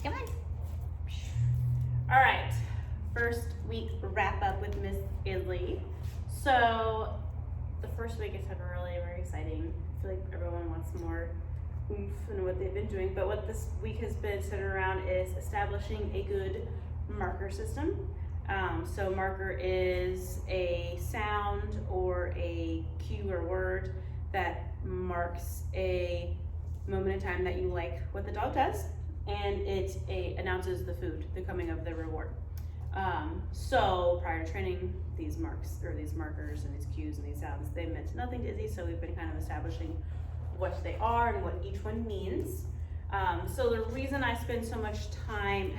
Come on. All right, first week wrap up with Miss Izzy. So the first week has been really very exciting. I feel like everyone wants more oomph in what they've been doing, but what this week has been centered around is establishing a good marker system. So marker is a sound or a cue or word that marks a moment in time that you like what the dog does, and it announces the food, the coming of the reward. So prior to training, these marks or these markers and these cues and these sounds, they meant nothing to Izzy, so we've been kind of establishing what they are and what each one means. So the reason I spend so much time,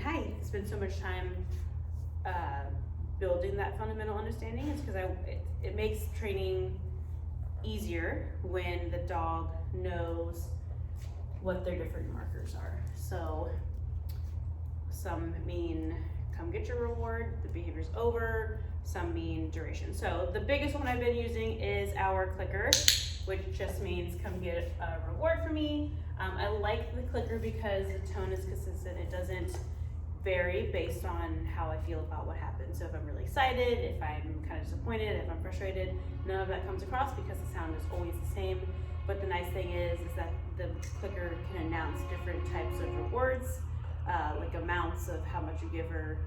building that fundamental understanding is because it makes training easier when the dog knows what their different markers are. So some mean come get your reward, the behavior's over, some mean duration. So the biggest one I've been using is our clicker, which just means come get a reward for me. I like the clicker because the tone is consistent. It doesn't vary based on how I feel about what happened. So if I'm really excited, if I'm kind of disappointed, if I'm frustrated, none of that comes across because the sound is always the same. But the nice thing is that the clicker can announce different types of rewards, like amounts of how much you give her.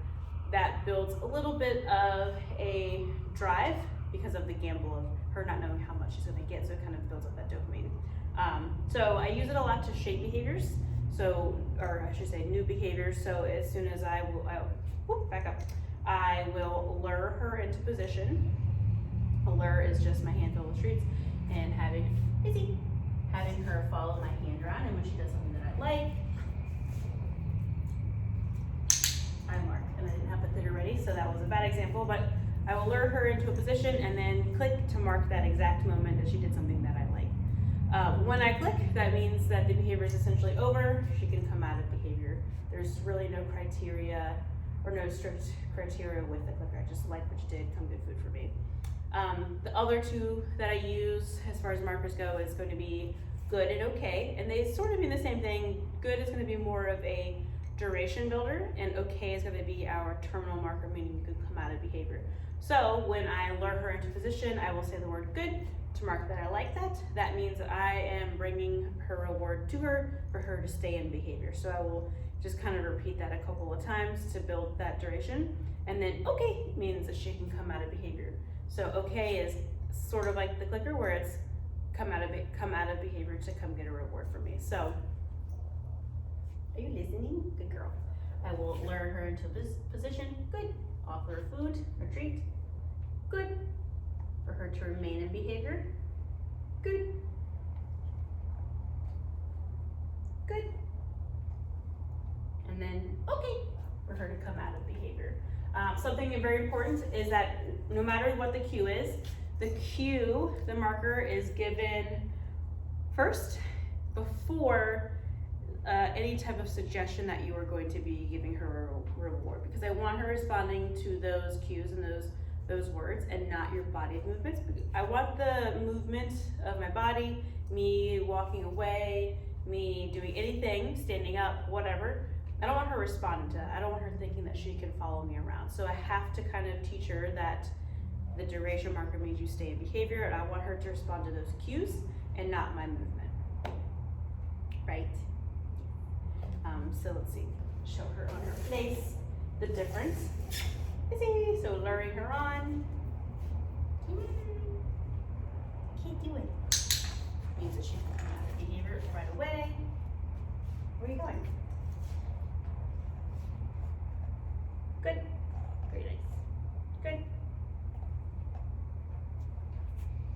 That builds a little bit of a drive because of the gamble of her not knowing how much she's going to get, so it kind of builds up that dopamine. So I use it a lot to shape behaviors, or I should say new behaviors. So as soon as I will lure her into position. A lure is just my hand filled with treats and having her follow my hand around, and when she does something that I like, I mark. And I didn't have the clicker ready, so that was a bad example, but I will lure her into a position and then click to mark that exact moment that she did something that I like. When I click, that means that the behavior is essentially over. She can come out of behavior. There's really no criteria or no strict criteria with the clicker. I just like what you did, come get food for me. The other two that I use as far as markers go is going to be good and okay, and they sort of mean the same thing. Good is going to be more of a duration builder, and okay is going to be our terminal marker, meaning you can come out of behavior. So when I lure her into position, I will say the word good to mark that I like that. That means that I am bringing her reward to her for her to stay in behavior. So I will just kind of repeat that a couple of times to build that duration. And then okay means that she can come out of behavior. So okay is sort of like the clicker where it's come out of behavior to come get a reward from me. So are you listening? Good girl. I will lure her into this position. Good. Offer her food or treat. Good. For her to remain in behavior. Good. Good. And then okay for her to come out of behavior. Something very important is that no matter what the cue is, the marker is given first before any type of suggestion that you are going to be giving her a reward, because I want her responding to those cues and those words and not your body movements. I want the movement of my body, me walking away, me doing anything, standing up, whatever. I don't want her responding to that. I don't want her thinking that she can follow me around. So I have to kind of teach her that the duration marker means you stay in behavior, and I want her to respond to those cues and not my movement. Right? So let's see. Show her on her face the difference. Izzy, so luring her on. Can't do it. Means that she can come out of behavior right away. Where are you going? Good. Very nice. Good.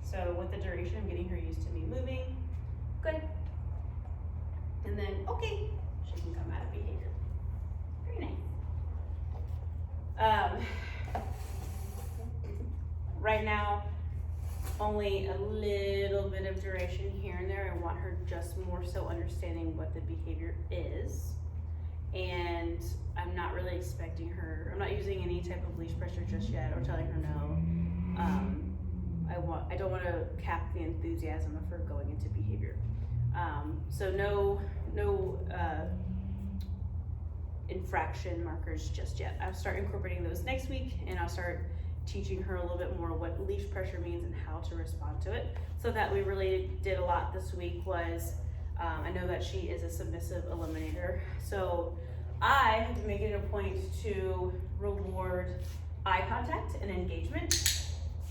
So with the duration, I'm getting her used to me moving. Good. And then, okay, she can come out of behavior. Very nice. Right now, only a little bit of duration here and there. I want her just more so understanding what the behavior is. And I'm not really expecting her, I'm not using any type of leash pressure just yet or telling her no. I don't want to cap the enthusiasm of her going into behavior. So no infraction markers just yet. I'll start incorporating those next week, and I'll start teaching her a little bit more what leash pressure means and how to respond to it. So that we really did a lot this week was, I know that she is a submissive eliminator, so I have been making it a point to reward eye contact and engagement.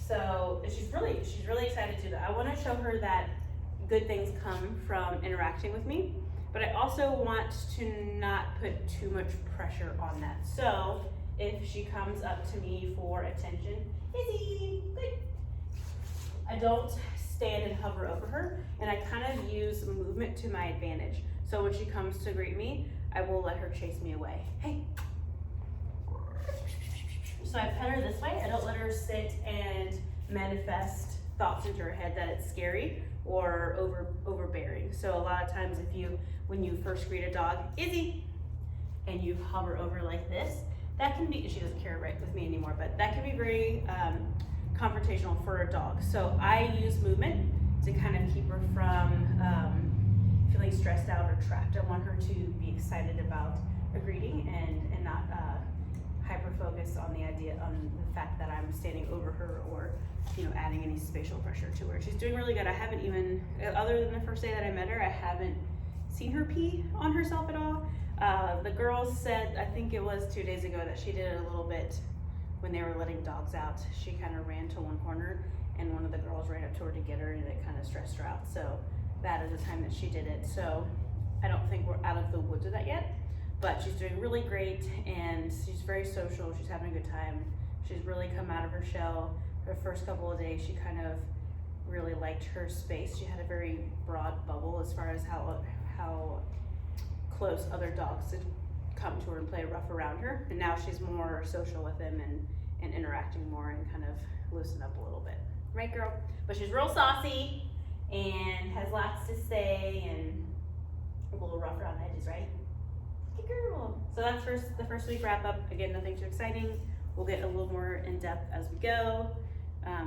So she's really excited to do that. I want to show her that good things come from interacting with me, but I also want to not put too much pressure on that. So if she comes up to me for attention, Izzy, good. I don't stand and hover over her, and I kind of use movement to my advantage. So when she comes to greet me, I will let her chase me away. Hey. So I pet her this way. I don't let her sit and manifest thoughts into her head that it's scary or overbearing. So a lot of times when you first greet a dog, Izzy, and you hover over like this, that can be, she doesn't care right with me anymore, but that can be very confrontational for a dog. So I use movement to kind of keep her from feeling stressed out or trapped. I want her to be excited about a greeting and not hyper focus on the fact that I'm standing over her or adding any spatial pressure to her. She's doing really good. I haven't even, other than the first day that I met her, I haven't seen her pee on herself at all. The girls said, I think it was 2 days ago, that she did it a little bit when they were letting dogs out. She kind of ran to one corner and one of the girls ran up to her to get her, and it kind of stressed her out. So that is the time that she did it. So I don't think we're out of the woods with that yet, but she's doing really great and she's very social. She's having a good time. She's really come out of her shell. The first couple of days, she kind of really liked her space. She had a very broad bubble as far as how close other dogs would come to her and play rough around her. And now she's more social with them and interacting more and kind of loosen up a little bit. Right, girl? But she's real saucy and has lots to say and a little rough around the edges, right? Good girl. So that's the first week wrap up. Again, nothing too exciting. We'll get a little more in depth as we go.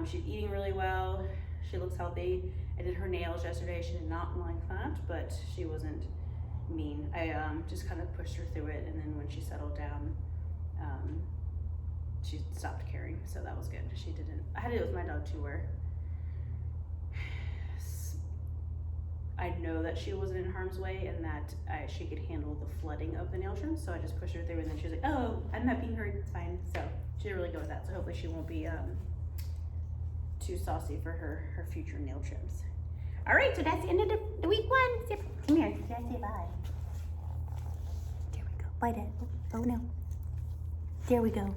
She's eating really well. She looks healthy. I did her nails yesterday. She did not like that, but she wasn't mean. I just kind of pushed her through it, and then when she settled down, she stopped caring, so that was good. She didn't, I had to do it with my dog too, where I know that she wasn't in harm's way and that she could handle the flooding of the nail trim, so I just pushed her through, and then she was like, oh, I'm not being hurt, it's fine. So she didn't really go with that, so hopefully she won't be too saucy for her future nail trims. All right, so that's the end of the week one. Come here, you gotta say bye. There we go, bye, Dad. Oh no, there we go.